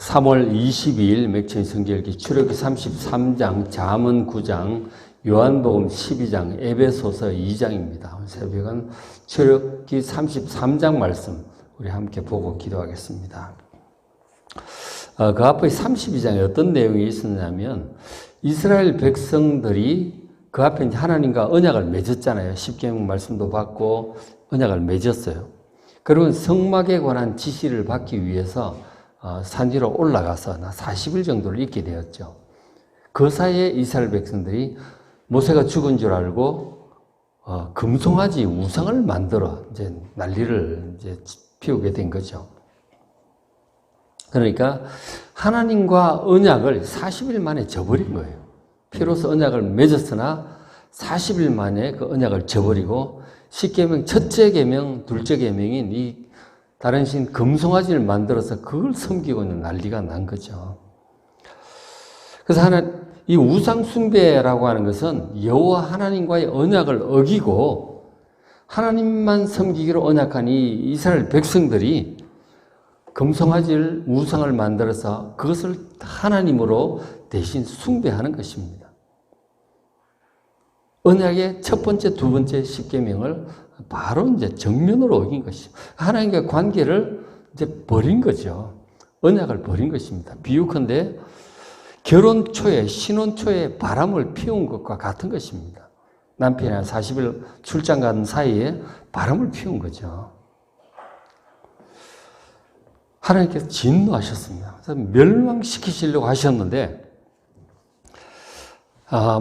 3월 22일 맥주인 성경읽기 출애굽기 33장, 잠언 9장, 요한복음 12장, 에베소서 2장입니다. 새벽은 출애굽기 33장 말씀 우리 함께 보고 기도하겠습니다. 그 앞에 32장에 어떤 내용이 있었냐면 이스라엘 백성들이 그 앞에 하나님과 언약을 맺었잖아요. 십계명 말씀도 받고 언약을 맺었어요. 그리고 성막에 관한 지시를 받기 위해서 산 위로 올라가서 40일 정도를 있게 되었죠. 그 사이에 이스라엘 백성들이 모세가 죽은 줄 알고 금송아지 우상을 만들어 이제 난리를 이제 피우게 된 거죠. 그러니까 하나님과 언약을 40일 만에 저버린 거예요. 피로서 언약을 맺었으나 40일 만에 그 언약을 저버리고 십계명 첫째 계명, 둘째 계명인 이 다른 신 금송아지를 만들어서 그걸 섬기고 있는 난리가 난 거죠. 그래서 이 우상 숭배라고 하는 것은 여호와 하나님과의 언약을 어기고 하나님만 섬기기로 언약한 이 이스라엘 백성들이 금송아지를 우상을 만들어서 그것을 하나님으로 대신 숭배하는 것입니다. 언약의 첫 번째, 두 번째 십계명을 바로 이제 정면으로 어긴 것이죠. 하나님과 관계를 이제 버린 거죠. 언약을 버린 것입니다. 비유컨대 결혼 초에, 신혼 초에 바람을 피운 것과 같은 것입니다. 남편이 40일 출장 간 사이에 바람을 피운 거죠. 하나님께서 진노하셨습니다. 그래서 멸망시키시려고 하셨는데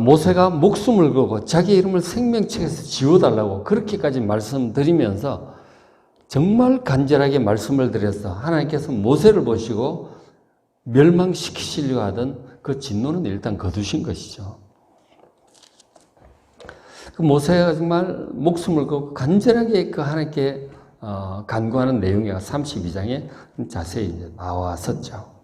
모세가 목숨을 걸고 자기 이름을 생명책에서 지워달라고 그렇게까지 말씀드리면서 정말 간절하게 말씀을 드려서 하나님께서 모세를 보시고 멸망시키시려고 하던 그 진노는 일단 거두신 것이죠. 그 모세가 정말 목숨을 걸고 간절하게 그 하나님께 간구하는 내용이 32장에 자세히 이제 나왔었죠.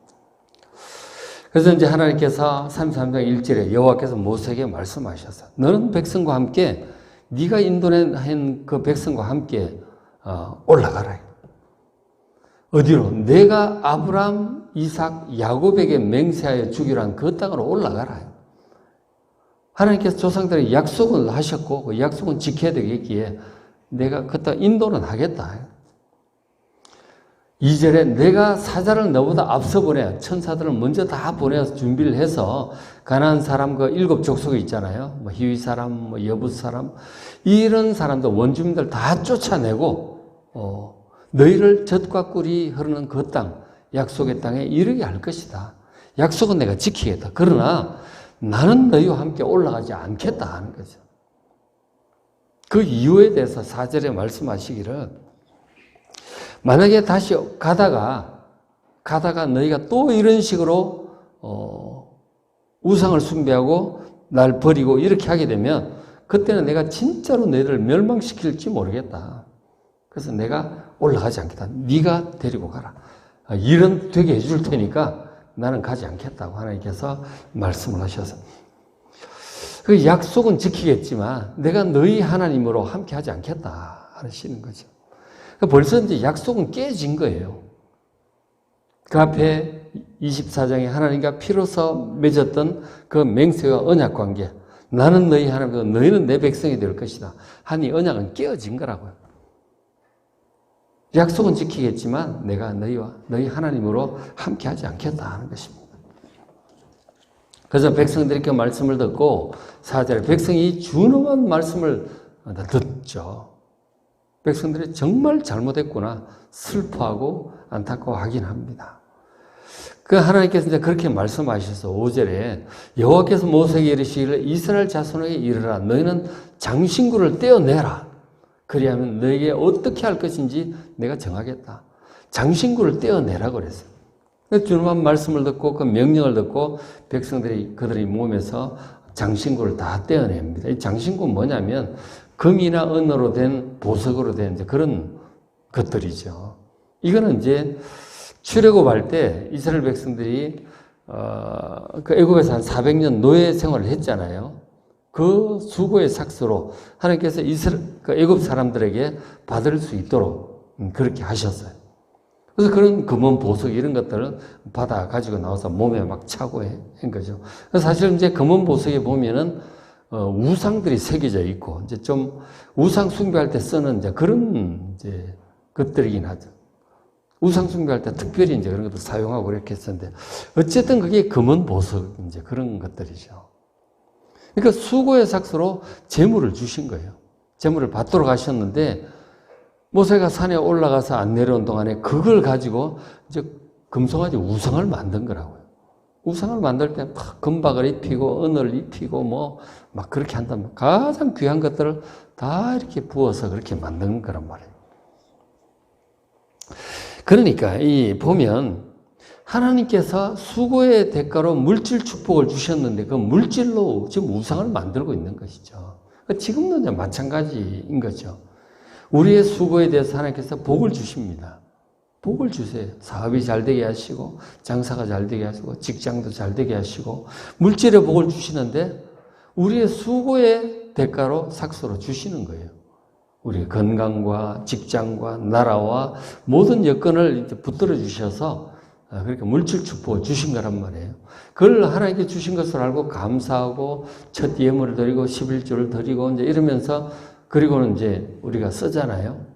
그래서 이제 하나님께서 33장 1절에 여호와께서 모세에게 말씀하셨어요. 너는 백성과 함께 네가 인도한 그 백성과 함께 올라가라. 어디로? 내가 아브람, 이삭, 야곱에게 맹세하여 주기로 한 그 땅으로 올라가라. 하나님께서 조상들에게 약속을 하셨고 그 약속은 지켜야 되겠기에 내가 그 땅 인도는 하겠다. 2절에 내가 사자를 너보다 앞서 보내 천사들을 먼저 다 보내서 준비를 해서 가나안 사람 그 7 족속이 있잖아요. 뭐 히위 사람, 뭐 여붓 사람 이런 사람들 원주민들 다 쫓아내고 너희를 젖과 꿀이 흐르는 그 땅 약속의 땅에 이르게 할 것이다. 약속은 내가 지키겠다. 그러나 나는 너희와 함께 올라가지 않겠다 하는 거죠. 그 이유에 대해서 4절에 말씀하시기를 만약에 다시 가다가 너희가 또 이런 식으로 우상을 숭배하고 날 버리고 이렇게 하게 되면 그때는 내가 진짜로 너희를 멸망시킬지 모르겠다. 그래서 내가 올라가지 않겠다. 네가 데리고 가라. 일은 되게 해줄 테니까 나는 가지 않겠다고 하나님께서 말씀을 하셔서 그 약속은 지키겠지만 내가 너희 하나님으로 함께 하지 않겠다 하시는 거죠. 벌써 이제 약속은 깨진 거예요. 그 앞에 24장에 하나님과 피로서 맺었던 그 맹세와 언약 관계. 나는 너희 하나님이고 너희는 내 백성이 될 것이다. 하니 언약은 깨어진 거라고요. 약속은 지키겠지만 내가 너희와 너희 하나님으로 함께 하지 않겠다 하는 것입니다. 그래서 백성들이 그 말씀을 듣고 4절에 백성이 준엄한 말씀을 듣죠. 백성들이 정말 잘못했구나 슬퍼하고 안타까워하긴 합니다. 그 하나님께서 이제 그렇게 말씀하셔서 5절에 여호와께서 모세에게 이르시기를 이스라엘 자손에게 이르라 너희는 장신구를 떼어내라. 그리하면 너에게 어떻게 할 것인지 내가 정하겠다. 장신구를 떼어내라고 그랬어요. 준엄한 말씀을 듣고 그 명령을 듣고 백성들이 그들의 몸에서 장신구를 다 떼어냅니다. 이 장신구는 뭐냐면 금이나 은으로 된 보석으로 된 이제 그런 것들이죠. 이거는 이제 출애굽할 때 이스라엘 백성들이 그 애굽에서 한 400년 노예 생활을 했잖아요. 그 수고의 삭스로 하나님께서 그 애굽 사람들에게 받을 수 있도록 그렇게 하셨어요. 그래서 그런 금은 보석 이런 것들은 받아 가지고 나와서 몸에 막 차고 한 거죠. 그래서 사실 이제 금은 보석에 보면은 우상들이 새겨져 있고 이제 좀 우상 숭배할 때 쓰는 이제 그런 이제 것들이긴 하죠. 우상 숭배할 때 특별히 이제 그런 것도 사용하고 이렇게 했었는데 어쨌든 그게 금은 보석 이제 그런 것들이죠. 그러니까 수고의 삭스로 재물을 주신 거예요. 재물을 받도록 하셨는데 모세가 산에 올라가서 안 내려온 동안에 그걸 가지고 이제 금송아지 우상을 만든 거라고요. 우상을 만들 때 막 금박을 입히고 은을 입히고 뭐 막 그렇게 한다면 가장 귀한 것들을 다 이렇게 부어서 그렇게 만든 거란 말이에요. 그러니까 이 보면 하나님께서 수고의 대가로 물질 축복을 주셨는데 그 물질로 지금 우상을 만들고 있는 것이죠. 지금도 이제 마찬가지인 거죠. 우리의 수고에 대해서 하나님께서 복을 주십니다. 복을 주세요. 사업이 잘 되게 하시고 장사가 잘 되게 하시고 직장도 잘 되게 하시고 물질의 복을 주시는데 우리의 수고의 대가로 삭스로 주시는 거예요. 우리의 건강과 직장과 나라와 모든 여건을 이제 붙들어 주셔서 그렇게 물질 축복을 주신 거란 말이에요. 그걸 하나님께 주신 것을 알고 감사하고 첫 예물을 드리고 11조를 드리고 이제 이러면서 그리고는 이제 우리가 쓰잖아요.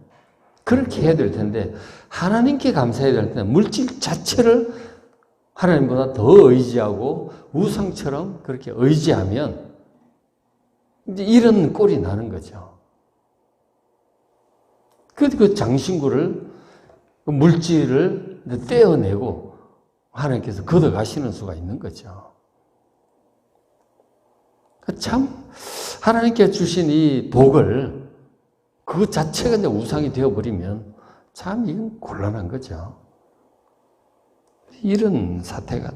그렇게 해야 될 텐데 하나님께 감사해야 될 텐데 물질 자체를 하나님보다 더 의지하고 우상처럼 그렇게 의지하면 이제 이런 꼴이 나는 거죠. 그 장신구를 물질을 떼어내고 하나님께서 걷어가시는 수가 있는 거죠. 참 하나님께 주신 이 복을 그 자체가 이제 우상이 되어버리면 참 이건 곤란한 거죠. 이런 사태가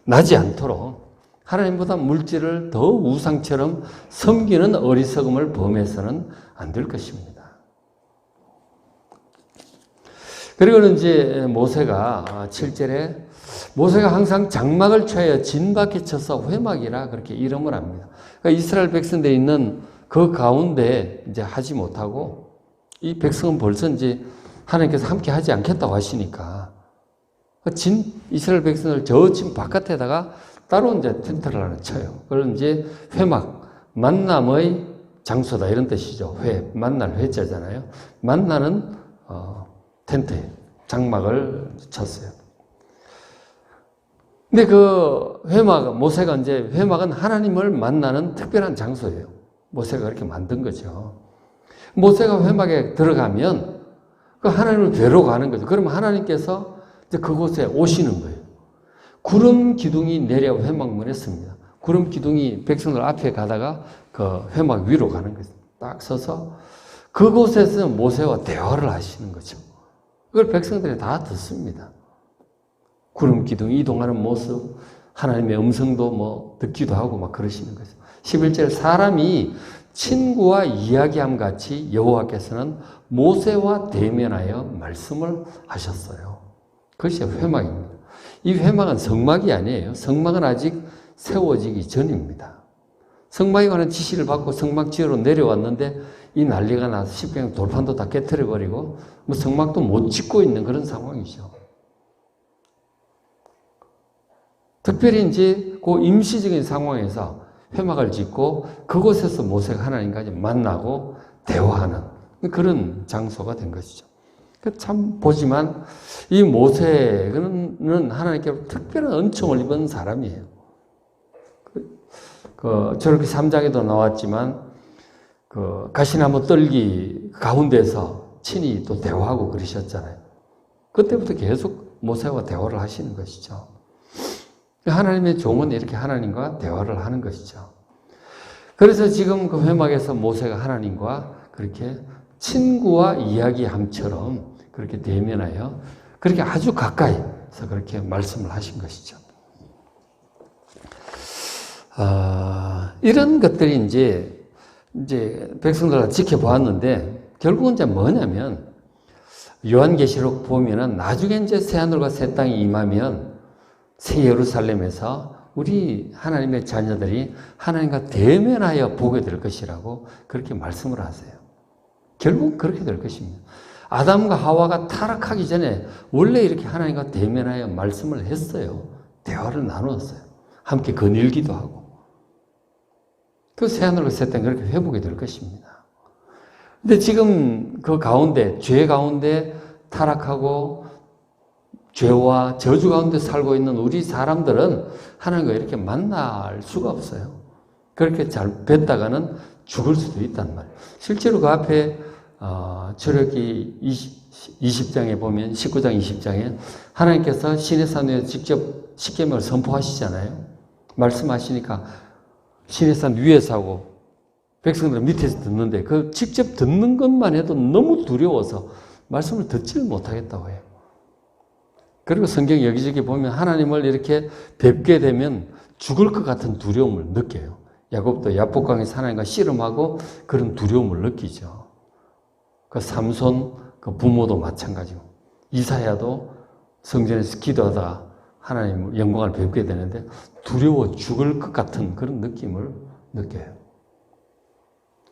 나지 않도록 하나님보다 물질을 더 우상처럼 섬기는 어리석음을 범해서는 안 될 것입니다. 그리고는 이제 모세가 7절에 모세가 항상 장막을 취하여 진 밖에 쳐서 회막이라 그렇게 이름을 합니다. 그러니까 이스라엘 백성들이 있는 그 가운데 이제 하지 못하고 이 백성은 벌써 이제 하나님께서 함께 하지 않겠다고 하시니까 이스라엘 백성을 저 진 바깥에다가 따로 이제 텐트를 하나 쳐요. 그걸 이제 회막, 만남의 장소다 이런 뜻이죠. 만날 회자잖아요. 만나는 텐트에 장막을 쳤어요. 근데 그 모세가 이제 회막은 하나님을 만나는 특별한 장소예요. 모세가 그렇게 만든 거죠. 모세가 회막에 들어가면 그 하나님을 뵈러 가는 거죠. 그러면 하나님께서 이제 그곳에 오시는 거예요. 구름 기둥이 내려 회막문에 씁니다. 구름 기둥이 백성들 앞에 가다가 그 회막 위로 가는 거죠. 딱 서서 그곳에서 모세와 대화를 하시는 거죠. 그걸 백성들이 다 듣습니다. 구름 기둥이 이동하는 모습, 하나님의 음성도 뭐 듣기도 하고 막 그러시는 거죠. 11절 사람이 친구와 이야기함 같이 여호와께서는 모세와 대면하여 말씀을 하셨어요. 그것이 회막입니다. 이 회막은 성막이 아니에요. 성막은 아직 세워지기 전입니다. 성막에 관한 지시를 받고 성막 지으러 내려왔는데 이 난리가 나서 십계명 돌판도 다 깨트려버리고 뭐 성막도 못 짓고 있는 그런 상황이죠. 특별히 이제 그 임시적인 상황에서 회막을 짓고 그곳에서 모세가 하나님과 만나고 대화하는 그런 장소가 된 것이죠. 참 보지만 이 모세는 하나님께 특별한 은총을 입은 사람이에요. 저렇게 3장에도 나왔지만 가시나무 떨기 가운데서 친히 또 대화하고 그러셨잖아요. 그때부터 계속 모세와 대화를 하시는 것이죠. 하나님의 종은 이렇게 하나님과 대화를 하는 것이죠. 그래서 지금 그 회막에서 모세가 하나님과 그렇게 친구와 이야기함처럼 그렇게 대면하여 그렇게 아주 가까이서 그렇게 말씀을 하신 것이죠. 이런 것들이 이제 백성들을 지켜보았는데 결국은 이제 뭐냐면 요한계시록 보면은 나중에 이제 새하늘과 새 땅이 임하면 새 예루살렘에서 우리 하나님의 자녀들이 하나님과 대면하여 보게 될 것이라고 그렇게 말씀을 하세요. 결국 그렇게 될 것입니다. 아담과 하와가 타락하기 전에 원래 이렇게 하나님과 대면하여 말씀을 했어요. 대화를 나누었어요. 함께 거닐기도 하고. 그 새하늘과 새 땅 그렇게 회복이 될 것입니다. 근데 지금 그 가운데, 죄 가운데 타락하고 죄와 저주 가운데 살고 있는 우리 사람들은 하나님과 이렇게 만날 수가 없어요. 그렇게 잘 뵀다가는 죽을 수도 있단 말이에요. 실제로 그 앞에 출애굽기 20장에 보면 19장 20장에 하나님께서 시내산 위에 직접 십계명을 선포하시잖아요. 말씀하시니까 시내산 위에서 하고 백성들은 밑에서 듣는데 그 직접 듣는 것만 해도 너무 두려워서 말씀을 듣지를 못하겠다고 해요. 그리고 성경 여기저기 보면 하나님을 이렇게 뵙게 되면 죽을 것 같은 두려움을 느껴요. 야곱도 야복강에서 하나님과 씨름하고 그런 두려움을 느끼죠. 그 삼손 그 부모도 마찬가지고 이사야도 성전에서 기도하다가 하나님 영광을 뵙게 되는데 두려워 죽을 것 같은 그런 느낌을 느껴요.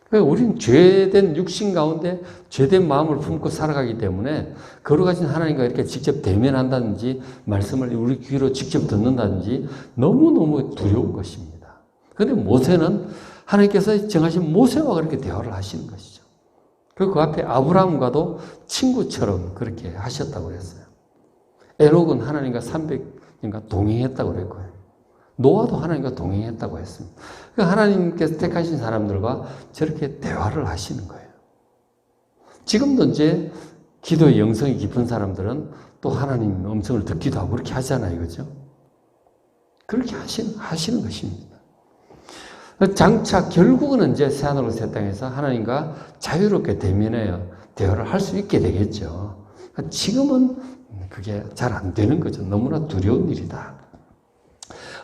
그러니까 우리는 죄된 육신 가운데 죄된 마음을 품고 살아가기 때문에 거룩하신 하나님과 이렇게 직접 대면한다든지 말씀을 우리 귀로 직접 듣는다든지 너무너무 두려운 것입니다. 그런데 모세는 하나님께서 정하신 모세와 그렇게 대화를 하시는 것이죠. 그리고 그 앞에 아브라함과도 친구처럼 그렇게 하셨다고 그랬어요. 에녹은 하나님과 300년간 동행했다고 그랬고요. 노아도 하나님과 동행했다고 했습니다. 그러니까 하나님께서 택하신 사람들과 저렇게 대화를 하시는 거예요. 지금도 이제 기도의 영성이 깊은 사람들은 또 하나님 음성을 듣기도 하고 그렇게 하잖아요. 그죠? 그렇게 하시는 것입니다. 장차 결국은 이제 새하늘과 새 땅에서 하나님과 자유롭게 대면하여 대화를 할 수 있게 되겠죠. 지금은 그게 잘 안 되는 거죠. 너무나 두려운 일이다.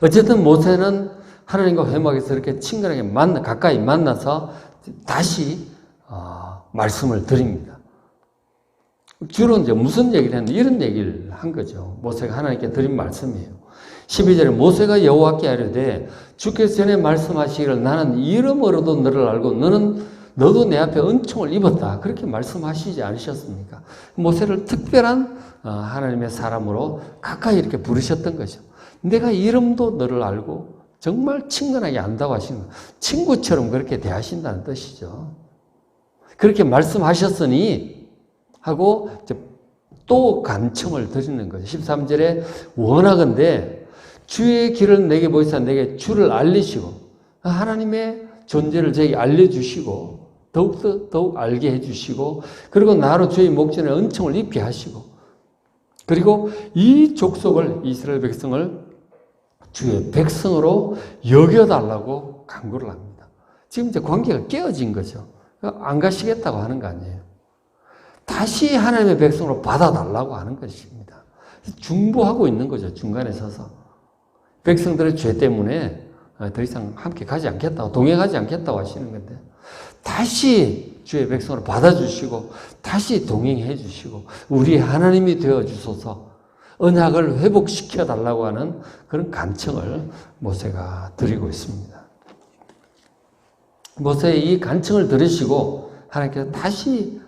어쨌든 모세는 하나님과 회막에서 이렇게 친근하게 가까이 만나서 다시 말씀을 드립니다. 주로 이제 무슨 얘기를 했는데 이런 얘기를 한 거죠. 모세가 하나님께 드린 말씀이에요. 12절에 모세가 여호와께 아뢰되 주께서 전에 말씀하시기를 나는 이름으로도 너를 알고 너도 내 앞에 은총을 입었다. 그렇게 말씀하시지 않으셨습니까? 모세를 특별한 하나님의 사람으로 가까이 이렇게 부르셨던 거죠. 내가 이름도 너를 알고 정말 친근하게 안다고 하시는 거예요. 친구처럼 그렇게 대하신다는 뜻이죠. 그렇게 말씀하셨으니 하고 또 간청을 드리는 거죠. 13절에 원하건대 주의 길을 내게 보이사 내게 주를 알리시고 하나님의 존재를 저에게 알려주시고 더욱 알게 해주시고 그리고 나로 주의 목전에 은총을 입게 하시고 그리고 이 족속을 이스라엘 백성을 주의 백성으로 여겨달라고 간구를 합니다. 지금 이제 관계가 깨어진 거죠. 안 가시겠다고 하는 거 아니에요. 다시 하나님의 백성으로 받아달라고 하는 것입니다. 중보하고 있는 거죠. 중간에 서서. 백성들의 죄 때문에 더 이상 함께 가지 않겠다고, 동행하지 않겠다고 하시는 건데, 다시 주의 백성으로 받아주시고, 다시 동행해 주시고, 우리 하나님이 되어 주소서, 언약을 회복시켜 달라고 하는 그런 간청을 모세가 드리고 있습니다. 모세의 이 간청을 들으시고, 하나님께서 다시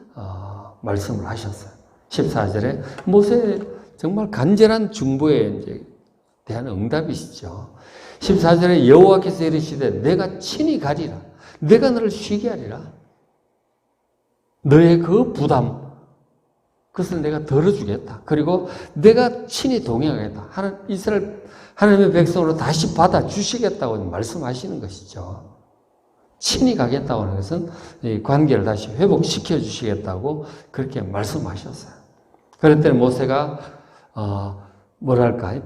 말씀을 하셨어요. 14절에 모세의 정말 간절한 중보에 이제 대한 응답이시죠. 14절에 여호와께서 이르시되 내가 친히 가리라. 내가 너를 쉬게 하리라. 너의 그 부담, 그것을 내가 덜어주겠다. 그리고 내가 친히 동행하겠다. 이스라엘 하나님의 백성으로 다시 받아주시겠다고 말씀하시는 것이죠. 친히 가겠다고 하는 것은 이 관계를 다시 회복시켜 주시겠다고 그렇게 말씀하셨어요. 그럴 때는 모세가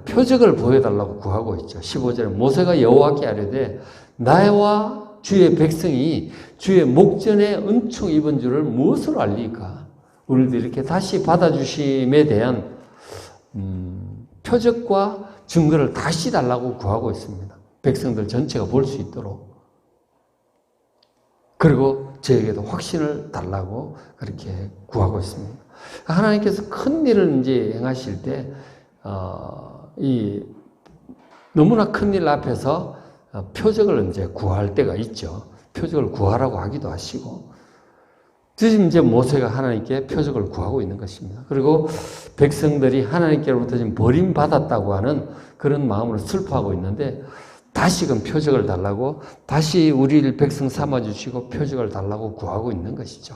표적을 보여달라고 구하고 있죠. 15절에 모세가 여호와께 아뢰되 나와 주의 백성이 주의 목전에 은총 입은 줄을 무엇으로 알리까? 우리도 이렇게 다시 받아주심에 대한 표적과 증거를 다시 달라고 구하고 있습니다. 백성들 전체가 볼 수 있도록. 그리고 저에게도 확신을 달라고 그렇게 구하고 있습니다. 하나님께서 큰 일을 이제 행하실 때, 너무나 큰 일 앞에서 표적을 이제 구할 때가 있죠. 표적을 구하라고 하기도 하시고, 지금 이제 모세가 하나님께 표적을 구하고 있는 것입니다. 그리고 백성들이 하나님께로부터 지금 버림받았다고 하는 그런 마음으로 슬퍼하고 있는데 다시금 표적을 달라고 다시 우리를 백성 삼아주시고 표적을 달라고 구하고 있는 것이죠.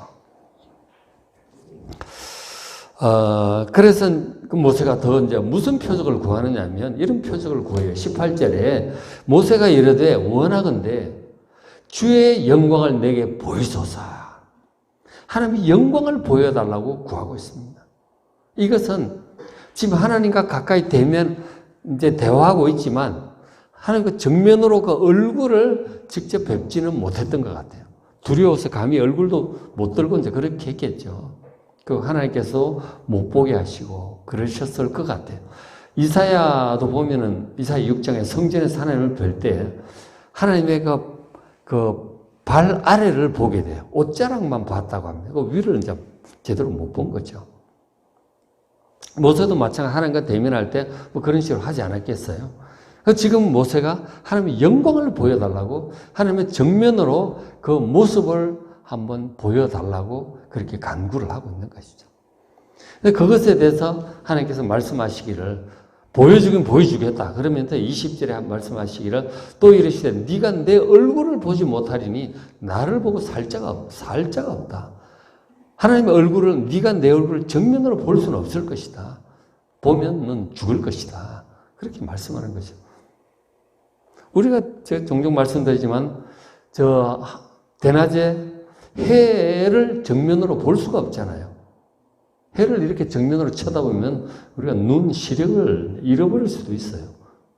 그래서 모세가 더 이제 무슨 표적을 구하느냐 하면 이런 표적을 구해요. 18절에 모세가 이르되 원하건대 주의 영광을 내게 보이소서. 하나님이 영광을 보여달라고 구하고 있습니다. 이것은 지금 하나님과 가까이 대면 이제 대화하고 있지만 하나님과 정면으로 그 얼굴을 직접 뵙지는 못했던 것 같아요. 두려워서 감히 얼굴도 못 들고 이제 그렇게 했겠죠. 그 하나님께서 못 보게 하시고 그러셨을 것 같아요. 이사야도 보면은 이사야 6장에 성전에서 하나님을 뵐 때 하나님의 그 발 아래를 보게 돼요. 옷자락만 봤다고 합니다. 그 위를 이제 제대로 못 본 거죠. 모세도 마찬가지로 하나님과 대면할 때 뭐 그런 식으로 하지 않았겠어요? 지금 모세가 하나님의 영광을 보여달라고 하나님의 정면으로 그 모습을 한번 보여달라고 그렇게 간구를 하고 있는 것이죠. 그것에 대해서 하나님께서 말씀하시기를 보여주긴 보여주겠다. 그러면서 20절에 말씀하시기를 또 이르시되 네가 내 얼굴을 보지 못하리니 나를 보고 살자가 없다. 하나님의 얼굴을 네가 내 얼굴을 정면으로 볼 수는 없을 것이다. 보면 넌 죽을 것이다. 그렇게 말씀하는 거죠. 우리가 제가 종종 말씀드리지만 대낮에 해를 정면으로 볼 수가 없잖아요. 해를 이렇게 정면으로 쳐다보면 우리가 눈 시력을 잃어버릴 수도 있어요.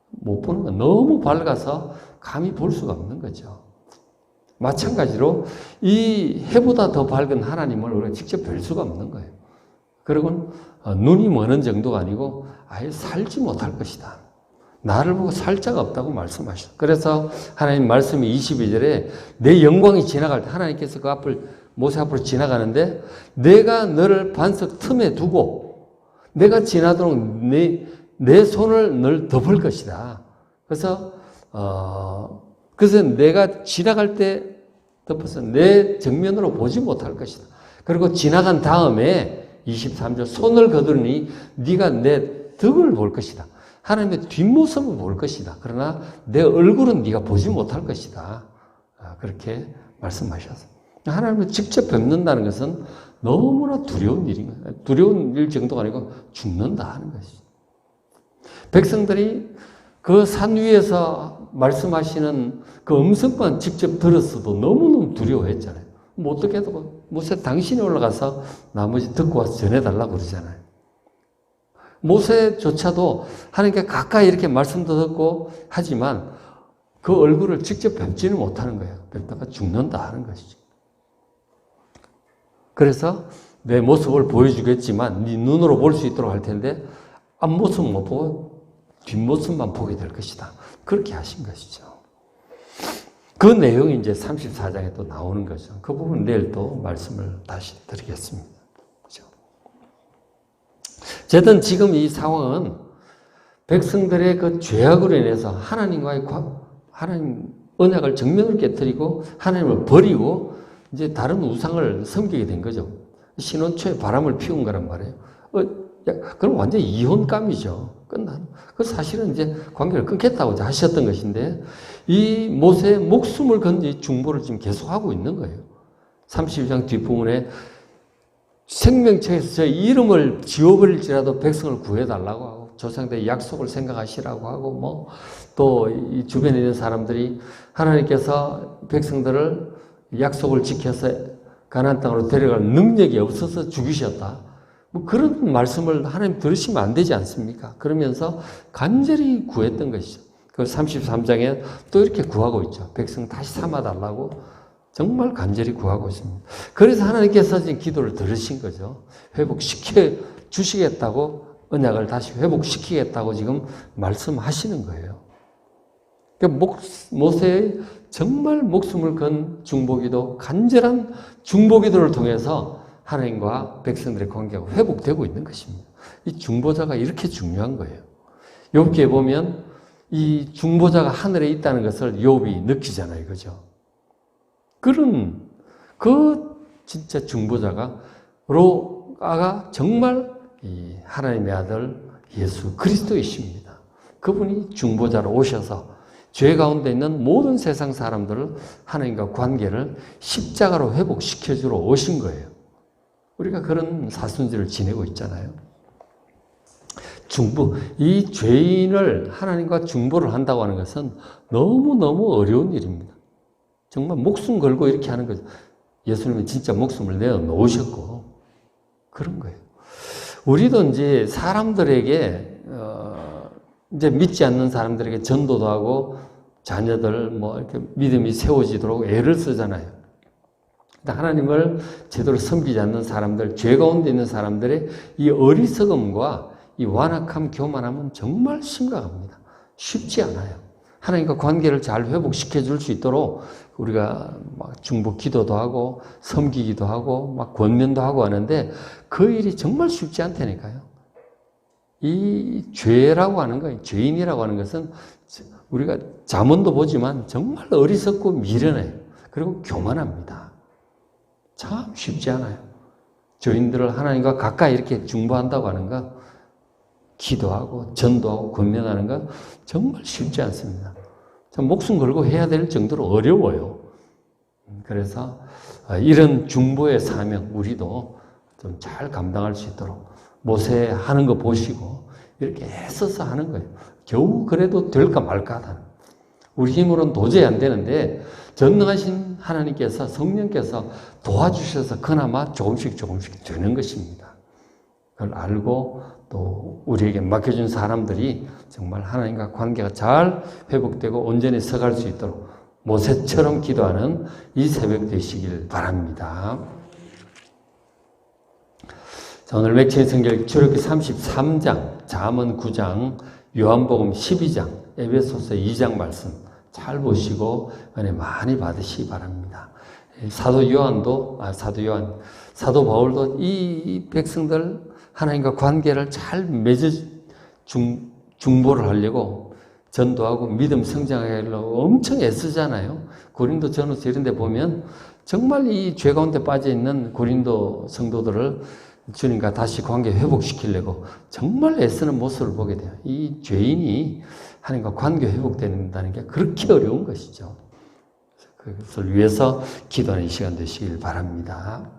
못 보는 건 너무 밝아서 감히 볼 수가 없는 거죠. 마찬가지로 이 해보다 더 밝은 하나님을 우리가 직접 뵐 수가 없는 거예요. 그리고 눈이 먼 정도가 아니고 아예 살지 못할 것이다. 나를 보고 살 자가 없다고 말씀하셨어요. 그래서 하나님 말씀이 22절에 내 영광이 지나갈 때 하나님께서 그 앞을 모세 앞으로 지나가는데 내가 너를 반석 틈에 두고 내가 지나도록 내 손을 널 덮을 것이다. 그래서 내가 지나갈 때 덮어서 내 정면으로 보지 못할 것이다. 그리고 지나간 다음에 23절 손을 거두니 네가 내 덕을 볼 것이다. 하나님의 뒷모습을 볼 것이다. 그러나 내 얼굴은 네가 보지 못할 것이다. 그렇게 말씀하셨어요. 하나님을 직접 뵙는다는 것은 너무나 두려운 일인 거예요. 두려운 일 정도가 아니고 죽는다 하는 것이죠. 백성들이 그 산 위에서 말씀하시는 그 음성만 직접 들었어도 너무너무 두려워했잖아요. 뭐 어떻게 해도 모세 당신이 올라가서 나머지 듣고 와서 전해달라고 그러잖아요. 모세조차도 하나님께 가까이 이렇게 말씀도 듣고 하지만 그 얼굴을 직접 뵙지는 못하는 거예요. 뵙다가 죽는다 하는 것이죠. 그래서 내 모습을 보여주겠지만 네 눈으로 볼 수 있도록 할 텐데 앞모습 못 보고 뒷모습만 보게 될 것이다. 그렇게 하신 것이죠. 그 내용이 이제 34장에 또 나오는 거죠. 그 부분 내일 또 말씀을 다시 드리겠습니다. 그렇죠? 어쨌든 지금 이 상황은 백성들의 그 죄악으로 인해서 하나님 언약을 정면으로 깨뜨리고 하나님을 버리고 이제 다른 우상을 섬기게 된 거죠. 신혼 초에 바람을 피운 거란 말이에요. 그럼 완전 이혼감이죠. 그 사실은 이제 관계를 끊겠다고 하셨던 것인데 이 모세의 목숨을 건 이 중보를 지금 계속하고 있는 거예요. 32장 뒷부분에 생명책에서 저 이름을 지워버릴지라도 백성을 구해달라고 하고 조상들의 약속을 생각하시라고 하고 뭐 또 이 주변에 있는 사람들이 하나님께서 백성들을 약속을 지켜서 가나안 땅으로 데려갈 능력이 없어서 죽이셨다. 뭐 그런 말씀을 하나님 들으시면 안 되지 않습니까? 그러면서 간절히 구했던 것이죠. 그 33장에 또 이렇게 구하고 있죠. 백성 다시 삼아달라고 정말 간절히 구하고 있습니다. 그래서 하나님께서 지금 기도를 들으신 거죠. 회복시켜 주시겠다고 언약을 다시 회복시키겠다고 지금 말씀하시는 거예요. 그러니까 모세의 정말 목숨을 건 중보기도, 간절한 중보기도를 통해서 하나님과 백성들의 관계가 회복되고 있는 것입니다. 이 중보자가 이렇게 중요한 거예요. 욥기에 보면 이 중보자가 하늘에 있다는 것을 욥이 느끼잖아요. 그죠? 그 진짜 중보자가 정말 이 하나님의 아들 예수 그리스도이십니다. 그분이 중보자로 오셔서 죄 가운데 있는 모든 세상 사람들을 하나님과 관계를 십자가로 회복시켜주러 오신 거예요. 우리가 그런 사순절을 지내고 있잖아요. 이 죄인을 하나님과 중보를 한다고 하는 것은 너무너무 어려운 일입니다. 정말 목숨 걸고 이렇게 하는 거죠. 예수님은 진짜 목숨을 내어놓으셨고, 그런 거예요. 우리도 이제 사람들에게, 이제 믿지 않는 사람들에게 전도도 하고, 자녀들 이렇게 믿음이 세워지도록 애를 쓰잖아요. 하나님을 제대로 섬기지 않는 사람들, 죄 가운데 있는 사람들의 이 어리석음과 이 완악함, 교만함은 정말 심각합니다. 쉽지 않아요. 하나님과 관계를 잘 회복시켜 줄 수 있도록 우리가 막 중보 기도도 하고 섬기기도 하고 막 권면도 하고 하는데 그 일이 정말 쉽지 않다니까요. 이 죄라고 하는 거, 죄인이라고 하는 것은 우리가 잠언도 보지만 정말 어리석고 미련해요. 그리고 교만합니다. 참 쉽지 않아요. 죄인들을 하나님과 가까이 이렇게 중보한다고 하는 거, 기도하고 전도하고 권면하는 거 정말 쉽지 않습니다. 목숨 걸고 해야 될 정도로 어려워요. 그래서 이런 중보의 사명 우리도 좀 잘 감당할 수 있도록 모세 하는 거 보시고 이렇게 애써서 하는 거예요. 겨우 그래도 될까 말까 하다. 우리 힘으로는 도저히 안 되는데 전능하신 하나님께서 성령께서 도와주셔서 그나마 조금씩 되는 것입니다. 그걸 알고 또 우리에게 맡겨준 사람들이 정말 하나님과 관계가 잘 회복되고 온전히 서갈 수 있도록 모세처럼 기도하는 이 새벽 되시길 바랍니다. 자, 오늘 맥체인 성경 출애굽기 33장, 잠언 9장, 요한복음 12장, 에베소서 2장 말씀 잘 보시고 은혜 많이 받으시기 바랍니다. 사도 바울도 이 백성들 하나님과 관계를 잘 맺어 중보를 하려고 전도하고 믿음 성장하게 하려고 엄청 애쓰잖아요. 고린도 전후서 이런 데 보면 정말 이 죄 가운데 빠져 있는 고린도 성도들을 주님과 다시 관계 회복시키려고 정말 애쓰는 모습을 보게 돼요. 이 죄인이 하나님과 관계 회복된다는 게 그렇게 어려운 것이죠. 그것을 위해서 기도하는 시간 되시길 바랍니다.